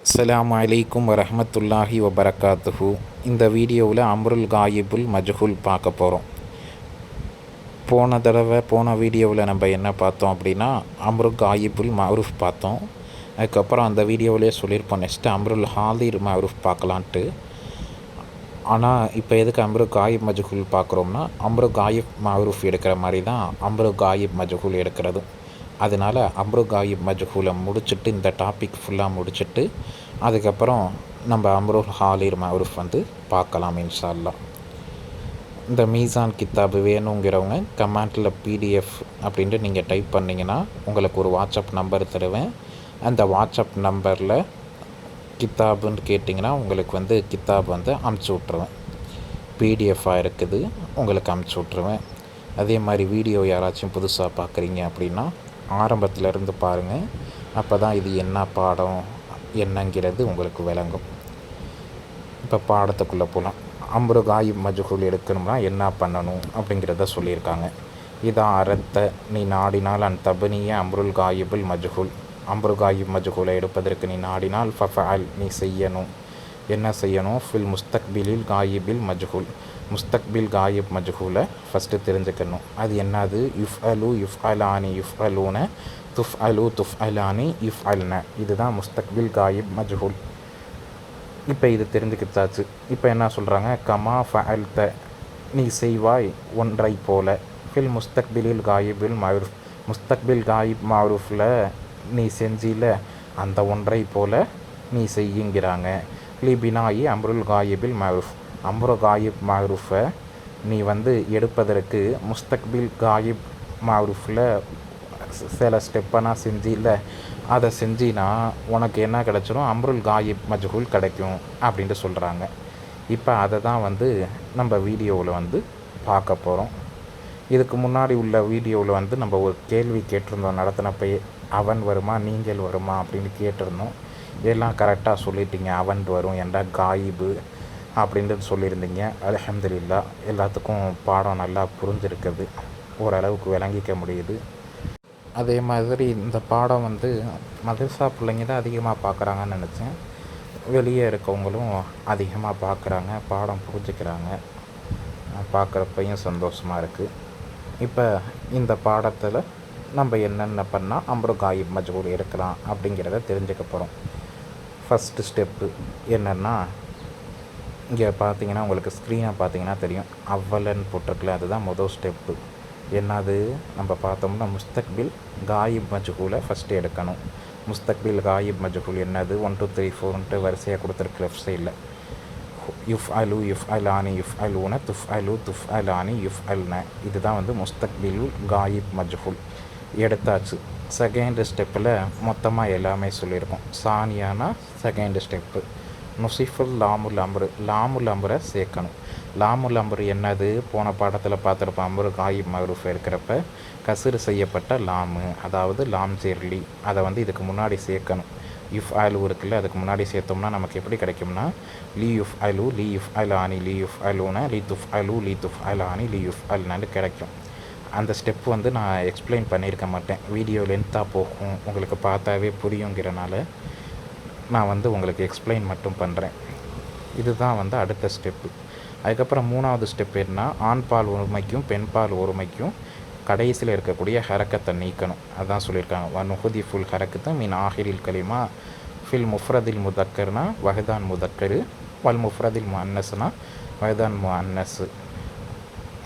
அஸ்ஸலாமு அலைக்கும் வரஹ்மத்துல்லாஹி வபரகாத்துஹு. இந்த வீடியோவில் அம்ருல் காயிபுல் மஜ்ஹூல் பார்க்க போகிறோம். போன வீடியோவில் நம்ம என்ன பார்த்தோம் அப்படின்னா அம்ருல் காயிபுல் மஅரூஃப் பார்த்தோம். அதுக்கப்புறம் அந்த வீடியோவிலே சொல்லியிருப்போம் நெக்ஸ்ட்டு அம்ருல் ஹாதிர் மஅரூஃப் பார்க்கலான்ட்டு. ஆனால் இப்போ எதுக்கு அம்ரு காயிப் மஜ்ஹூல் பார்க்குறோம்னா அம்ரு காயிப் மஅரூஃப் எடுக்கிற மாதிரி தான் அம்ரு காயிப் மஜ்ஹூல் எடுக்கிறதும். அதனால் அம்ரு காயிப் மஜ்ஹூலை முடிச்சுட்டு இந்த டாபிக் ஃபுல்லாக முடிச்சுட்டு அதுக்கப்புறம் நம்ம அம்ருல் ஹாலிர் மஅரூஃப் பார்க்கலாம் இன்ஷா அல்லாஹ். இந்த மீசான் கித்தாபு வேணுங்கிறவங்க கமெண்ட்டில் PDF அப்படின்ட்டு நீங்கள் டைப் பண்ணிங்கன்னா உங்களுக்கு ஒரு வாட்ஸ்அப் நம்பர் தருவேன். அந்த வாட்ஸ்அப் நம்பரில் கித்தாபுன்னு கேட்டிங்கன்னா உங்களுக்கு கித்தாப் அமுச்சு விட்ருவேன். PDF-ஆக இருக்குது, உங்களுக்கு அமுச்சு விட்ருவேன். அதே மாதிரி வீடியோ யாராச்சும் புதுசாக பார்க்குறீங்க அப்படின்னா ஆரம்பத்திலேருந்து பாருங்கள். அப்போ தான் இது என்ன பாடம் என்னங்கிறது உங்களுக்கு விளங்கும். இப்போ பாடத்துக்குள்ளே போகலாம். அம்ரு காயிப் மஜ்ஹூல் எடுக்கணும்னா என்ன பண்ணணும் அப்படிங்கிறத சொல்லியிருக்காங்க. இதான் அரத்த நீ நாடினால் அன் தபனிய அம்ருல் காயிபுல் மஜ்ஹூல். அம்ரு காயிப் மஜ்ஹூலை எடுப்பதற்கு நீ நாடினால் ஃபஃஅல் நீ செய்யணும். என்ன செய்யணும்? ஃபில் முஸ்தக்பிலில் காயிபில் மஜ்ஹூல். முஸ்தக்பில் காயிப் மஜ்ஹூலை ஃபஸ்ட்டு தெரிஞ்சுக்கணும். அது என்னது? யுஃப்அலு யுஃப்அலானி யுஃப்அலூன துஃப்அலு துஃப்அலானி யுஃப்அல்ன. இதுதான் முஸ்தக்பில் காயிப் மஜ்ஹூல். இப்போ இது தெரிஞ்சுக்கிட்டாச்சு. இப்போ என்ன சொல்கிறாங்க? கமா ஃபஅல்த நீ செய்வாய் ஒன்றை போல. ஃபில் முஸ்தக்பிலில் காயிபில் மஅரூஃப். முஸ்தக்பில் காயிப் மஅரூஃபில் நீ செஞ்சில அந்த ஒன்றை போல நீ செய்யுங்கிறாங்க. பினாயி அம்ருல் காயிபில் மஅரூஃப். அம்ரு காயிப் மஅரூஃபை நீ எடுப்பதற்கு முஸ்தக்பில் காயிப் மஅரூஃபில் சில ஸ்டெப்பெல்லாம் செஞ்சில அதை செஞ்சினா உனக்கு என்ன கிடச்சிரும்? அம்ருல் காயிப் மஜ்ஹூல் கிடைக்கும் அப்படின்ட்டு சொல்கிறாங்க. இப்போ அதை தான் நம்ம வீடியோவில் பார்க்க போகிறோம். இதுக்கு முன்னாடி உள்ள வீடியோவில் நம்ம ஒரு கேள்வி கேட்டிருந்தோம் நடத்தினப்பயே. அவன் வருமா நீங்கள் வருமா அப்படின்னு கேட்டிருந்தோம். இதெல்லாம் கரெக்டாக சொல்லிட்டீங்க. அவன் வரும் என்ற காயிபு அப்படின்ட்டு சொல்லியிருந்தீங்க. அல்ஹம்துலில்லாஹ் எல்லாத்துக்கும் பாடம் நல்லா புரிஞ்சிருக்குது, ஓரளவுக்கு விளங்கிக்க முடியுது. அதே மாதிரி இந்த பாடம் மதரசா பிள்ளைங்க தான் அதிகமாக பார்க்குறாங்கன்னு நினச்சேன். வெளியே இருக்கவங்களும் அதிகமாக பார்க்குறாங்க, பாடம் புரிஞ்சுக்கிறாங்க. பார்க்குறப்பையும் சந்தோஷமாக இருக்குது. இப்போ இந்த பாடத்தில் நம்ம என்னென்ன பண்ணால் அம்ரு காயிப் மஜ்ஹூல் எடுக்கலாம் அப்படிங்கிறத தெரிஞ்சுக்க போகிறோம். ஃபஸ்ட்டு ஸ்டெப்பு என்னென்னா, இங்கே பார்த்தீங்கன்னா உங்களுக்கு ஸ்க்ரீனை பார்த்தீங்கன்னா தெரியும், அவ்வலன் போட்டிருக்கல, அதுதான் முதல் ஸ்டெப்பு. என்னது நம்ம பார்த்தோம்னா முஸ்தக்பில் காயிப் மஜ்ஹூலை ஃபஸ்ட்டு எடுக்கணும். முஸ்தக்பில் காயிப் மஜ்ஹூல் என்னது? 1 2 3 4ன்ட்டு வரிசையாக கொடுத்துருக்கு லெஃப்ட் சைடில். யுஃப்அலு யுஃப்அலானி யுஃப்அலூன துஃப்அலு துஃப்அலானி யுஃப்அல்ன. இதுதான் முஸ்தக்பில் காயிப் மஜ்ஹூல் எடுத்தாச்சு. செகண்ட் ஸ்டெப்பில் மொத்தமாக எல்லாமே சொல்லியிருக்கோம். சானியானா செகண்ட் ஸ்டெப்பு. நுசிஃபுல் லாமுல் அம்ரு. லாமுல் அம்ரை சேர்க்கணும். லாமுல் அம்ரு என்னது? போன பாடத்தில் பார்த்துருப்போம். அம்ரு காயிப் மஅரூஃப் இருக்கிறப்ப கஸ்ர் செய்யப்பட்ட லாமு, அதாவது லாம் ஜெர்லி, அதை இதுக்கு முன்னாடி சேர்க்கணும். யுஃப்அலு இருக்குல்ல, அதுக்கு முன்னாடி சேர்த்தோம்னா நமக்கு எப்படி கிடைக்கும்னா லி யுஃப்அலு லி யுஃப்அலானி லி யுஃப்அலூன லி துஃப்அலு லி துஃப்அலானி லி யுஃப்அல்னு கிடைக்கும். அந்த ஸ்டெப் நான் எக்ஸ்பிளைன் பண்ணியிருக்க மாட்டேன், வீடியோ லென்த்தாக போகும், உங்களுக்கு பார்த்தாவே புரியுங்கிறனால நான் உங்களுக்கு எக்ஸ்பிளைன் மட்டும் பண்ணுறேன். இதுதான் அடுத்த ஸ்டெப்பு. அதுக்கப்புறம் மூணாவது ஸ்டெப் என்ன? ஆண் பால் ஒருமைக்கும் பெண் பால் ஒருமைக்கும் கடைசியில் இருக்கக்கூடிய ஹரக்கத்தை நீக்கணும். அதான் சொல்லியிருக்காங்க. வனுஹுதி ஃபுல் ஹரக்கத்தை மீன் ஆஹிரில் கலிமா ஃபில் முஃப்ரதில் முதக்கர்னா வஹதான் முதக்கரு வல் முஃப்ரதில் முஅன்னஸ்னா வஹதான் முஅன்னஸ்.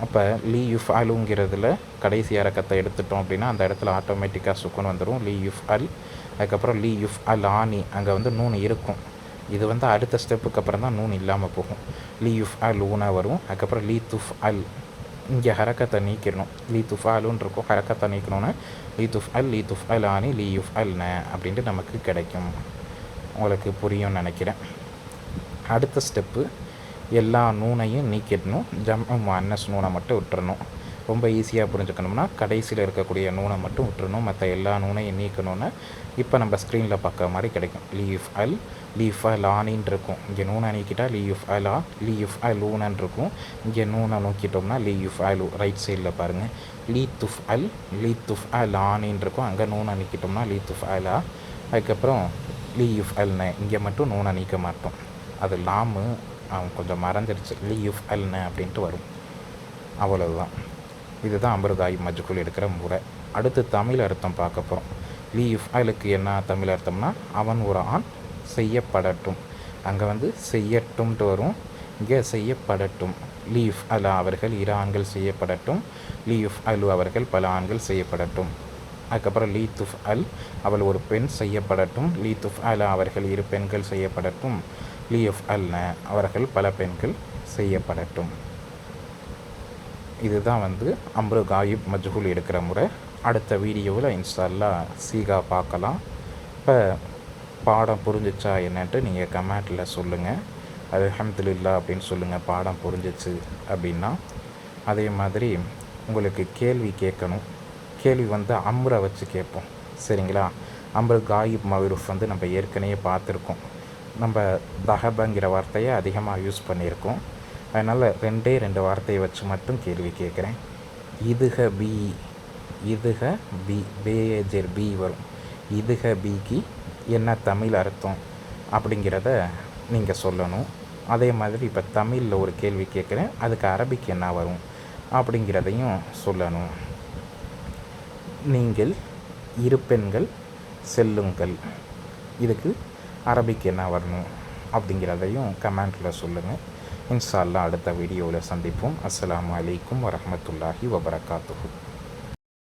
அப்போ லீ யுஃப்அலுங்கிறதுல கடைசி ஹரக்கத்தை எடுத்துட்டோம் அப்படின்னா அந்த இடத்துல ஆட்டோமேட்டிக்காக சுக்குன் வந்துடும். லீ யுஃப்அல். அதுக்கப்புறம் லீ யுஃப்அலானி அங்கே நூன் இருக்கும். இது அடுத்த ஸ்டெப்புக்கு அப்புறம் தான் நூன் இல்லாமல் போகும். லீ யுஃப்அலூன வரும். அதுக்கப்புறம் லீ துஃப்அல். இங்கே ஹரக்கத்தை நீக்கிடணும். லீ துஃப்அலுன்னு இருக்கும், ஹரக்கத்தை நீக்கணுன்னா லீ துஃப்அல் லீ துஃப்அலானி லீ யுஃப்அல்ன அப்படின்ட்டு நமக்கு கிடைக்கும். உங்களுக்கு புரியும்னு நினைக்கிறேன். அடுத்த ஸ்டெப்பு எல்லா நூனையும் நீக்கிடணும். ஜம்உ முஅன்னஸ் நூனை மட்டும் விட்டுறணும். ரொம்ப ஈஸியாக புரிஞ்சுக்கணும்னா கடைசியில் இருக்கக்கூடிய நூனை மட்டும் விட்டுறணும், மற்ற எல்லா நூனையும் நீக்கணும்னு இப்போ நம்ம ஸ்க்ரீனில் பார்க்குற மாதிரி கிடைக்கும். லீஃப் அல் லீஃப் லானின்னு இருக்கும். இங்கே நூனை நீக்கிட்டா லீஃப் அலா லீஃப் அலூனன்னு இருக்கும். இங்கே நூனை நோக்கிட்டோம்னா லீஃப் அலு. ரைட் சைடில் பாருங்கள், லீ துஃப் அல் லீ துஃப் அலானின்னு இருக்கும். அங்கே நூனை நீக்கிட்டோம்னா லீ துஃப் அலா. அதுக்கப்புறம் லீ யுஃப் அல்ன இங்கே மட்டும் நூனை நீக்க மாட்டோம். அது லாமு கொஞ்சம் மறந்துடுச்சு. லீ யுஃப் அல்ன அப்படின்ட்டு வரும். அவ்வளவுதான். இதுதான் அம்ரு காயிப் மஜ்ஹூல் எடுக்கிற முறை. அடுத்து தமிழ் அர்த்தம் பார்க்க போகிறோம். லீ யுஃப் அலுக்கு என்ன தமிழ் அர்த்தம்னா அவன் ஒரு ஆண் செய்யப்படட்டும். அங்கே செய்யட்டும்ட்டு வரும், இங்கே செய்யப்படட்டும். லீஃப் அல அவர்கள் இரு ஆண்கள் செய்யப்படட்டும். லீஃப் அலு அவர்கள் பல ஆண்கள் செய்யப்படட்டும். அதுக்கப்புறம் லீ துஃப் அல் அவள் ஒரு பெண் செய்யப்படட்டும். லீ துஃப் அல அவர்கள் இரு பெண்கள் செய்யப்படட்டும். லீ யுஃப் அல்ன அவர்கள் பல பெண்கள் செய்யப்படட்டும். இதுதான் அம்ரு காயிப் மஜ்ஹூல் எடுக்கிற முறை. அடுத்த வீடியோவில் இன்ஷா அல்லாஹ் சீகா பார்க்கலாம். இப்போ பாடம் புரிஞ்சிச்சா என்னன்ட்டு நீங்கள் கமெண்ட்டில் சொல்லுங்கள். அல்ஹம்துலில்லாஹ் அப்படின்னு சொல்லுங்கள் பாடம் புரிஞ்சிச்சு அப்படின்னா. அதே மாதிரி உங்களுக்கு கேள்வி கேட்கணும். கேள்வி அம்ரை வச்சு கேட்போம், சரிங்களா? அம்ரு காயிப் மவ்ரூஃப் நம்ம ஏற்கனவே பார்த்துருக்கோம். நம்ம தஹபங்கிற வார்த்தையை அதிகமாக யூஸ் பண்ணியிருக்கோம். அதனால் ரெண்டு வார்த்தையை வச்சு மட்டும் கேள்வி கேட்குறேன். இதுக பி, இதுக பி, பேஜர் பி வரும். இதுக பிக்கு என்ன தமிழ் அர்த்தம் அப்படிங்கிறத நீங்கள் சொல்லணும். அதே மாதிரி இப்போ தமிழில் ஒரு கேள்வி கேட்குறேன், அதுக்கு அரபிக் என்ன வரும் அப்படிங்கிறதையும் சொல்லணும். நீங்கள் இரு பெண்கள் செல்லுங்கள், இதுக்கு அரபிக் என்ன வரணும் அப்படிங்கிறதையும் கமெண்ட்டில் சொல்லுங்கள். இன்ஷா அல்லாஹ் அடுத்த வீடியோவில் சந்திப்போம். அஸ்ஸலாமு அலைக்கும் வரஹ்மத்துல்லாஹி வபரகாத்துஹு.